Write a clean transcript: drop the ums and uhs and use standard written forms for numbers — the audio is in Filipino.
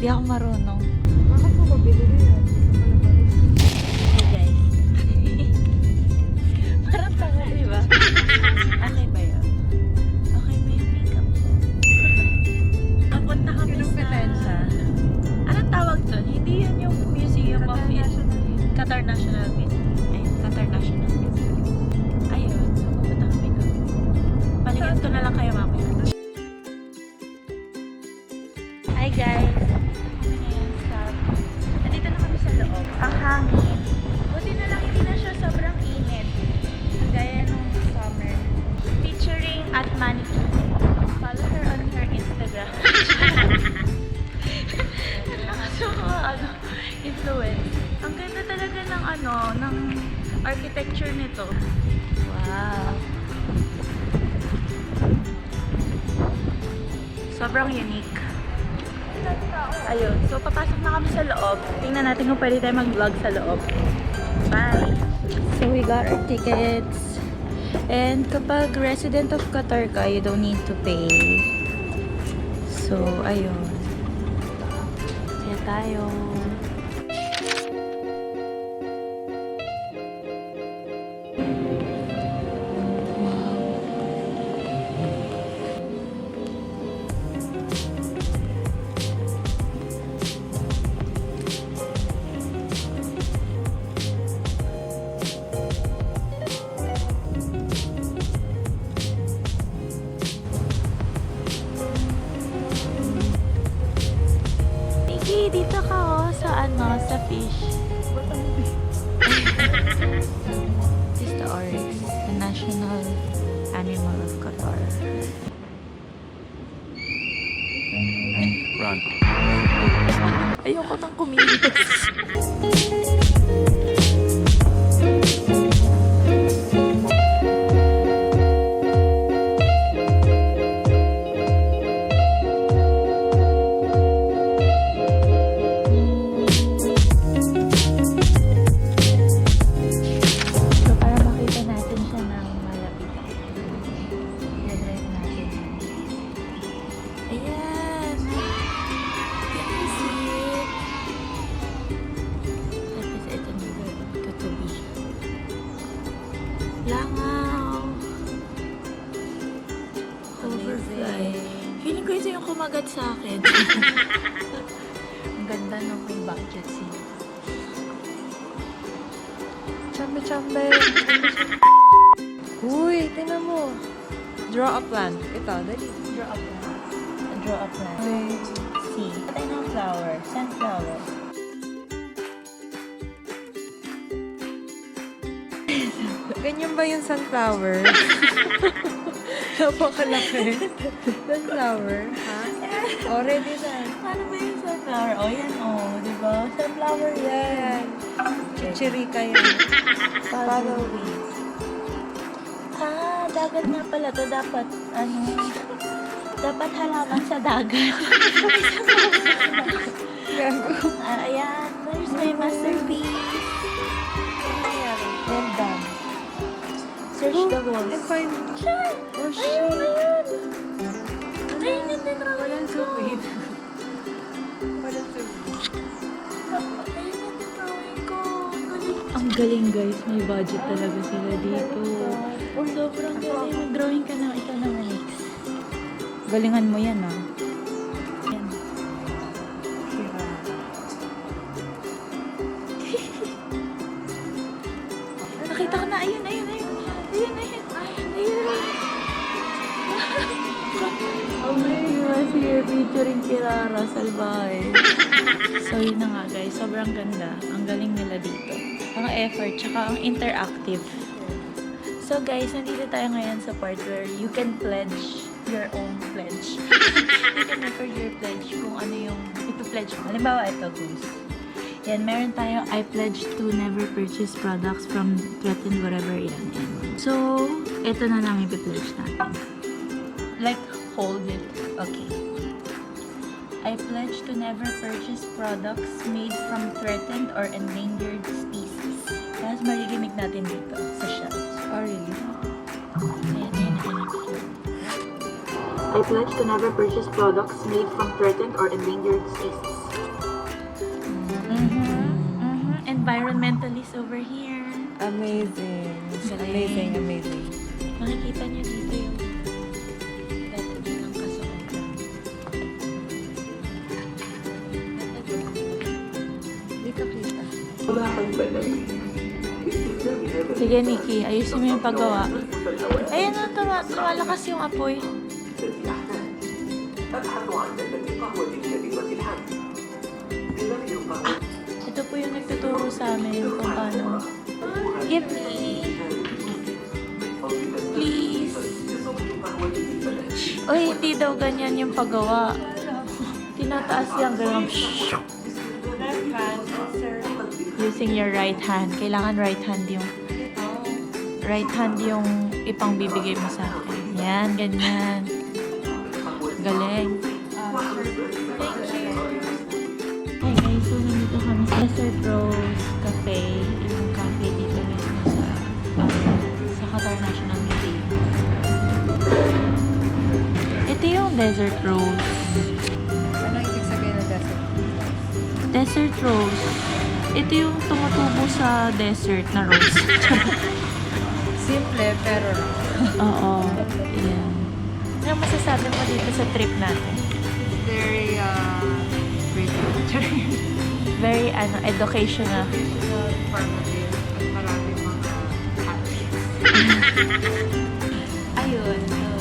Hindi ako marunong. Bakit mo mabili na yan? Hey guys. Parang tanga, diba? Okay ba yun? Okay ba yung makeup ko? Papunta kami sa... Anong tawag doon? Hindi yan yung Museum of Qatar National Museum. Ayun, Qatar National Museum. Ayun, so pupunta kami doon. Paligyan ko na lang kayo mamaya. Hi guys! Nandito na kami sa loob. Ang hangin. Buti na lang hindi na siya sobrang init. Kagaya nung summer. Featuring at Maniki. Follow her on her Instagram. Influence. Ang ganda talaga ng ng architecture nito. Wow. Sobrang unique. Ayun. So, papasok na kami sa loob. Tingnan natin kung pwede tayo mag-vlog sa loob. Bye! So, we got our tickets. And kapag resident of Qatar ka, you don't need to pay. So, ayun. Kaya tayo. Dito ka sa sa fish. This is the oryx, the national animal of Qatar. Run. Ayoko nang kumilos. Langaw. Overfly. Feeling ko ito yung kumagat sa akin. Ang ganda ng may budget siya. Chambe-chambe. Uy, tingnan mo. Draw a plant. Ito, dali. Draw up na. Draw up na. See. Patay ng flower. Sunflower. Ganyan ba yung sunflower? Napakalaki. Sunflower, ha? Already na. Ano ba yung sunflower? Oh, yan diba? Sunflower yan. Chichirika yan. Follow me. Dagat nga pala to. Dapat, dapat halaman sa dagat. Ayan. There's my masterpiece. Well done. Search the walls. And find... Oh, shit. Ayun yung tinrawin Walang ko. zoom. Walang zoom. Ayun yung tinrawin ko. Ang galing guys. May budget talaga sila dito. Sobrang galing. Mag-drawing ka na. Ikaw naman, Alex. Galingan mo yan, Yan. Nakita ko na. Ayun. Here featuring Kirara Salvaje. So yun na nga guys, sobrang ganda. Ang galing nila dito. Ang effort, tsaka ang interactive. So guys, nandito tayo ngayon sa part where you can pledge your own pledge. You can record your pledge kung ano yung ipipledge mo. Halimbawa, ito goose. Yan, meron tayo, I pledge to never purchase products from threatened whatever yan. So, ito na lang ipipledge natin. Like, hold it. Okay. I pledge to never purchase products made from threatened or endangered species. Tapos maririnig natin dito sa shelves. Oh, really? Ayan. I pledge to never purchase products made from threatened or endangered species. environmentalist over here. Amazing. Galing. Amazing. Makikita niyo dito yung dati nilang kasuotan. Hindi ka kita. Sige, Nikki. Ayusin mo yung paggawa. Ayan na, lumalakas yung apoy. Ito po yung nagtuturo sa amin kung paano. Give me. Please. Uy, hindi daw ganyan yung paggawa. Tinataas yung ganun. Using your right hand. Kailangan right hand yung ipang bibigay mo sa akin. Yan, ganyan. Galing. Thank you. Hey guys, so nandito kami sa Desert Rose Cafe. Yung cafe dito mismo sa Qatar National Museum. Ito yung Desert Rose. Ano ibig sabihin ng desert? Desert Rose. Ito yung tumutubo sa desert na rose. Simple, pero Oo. Yan. Ano masasabi mo dito sa trip natin? very pretty. Very, educational. Informative. At maraming mga happenings. Ayun. So,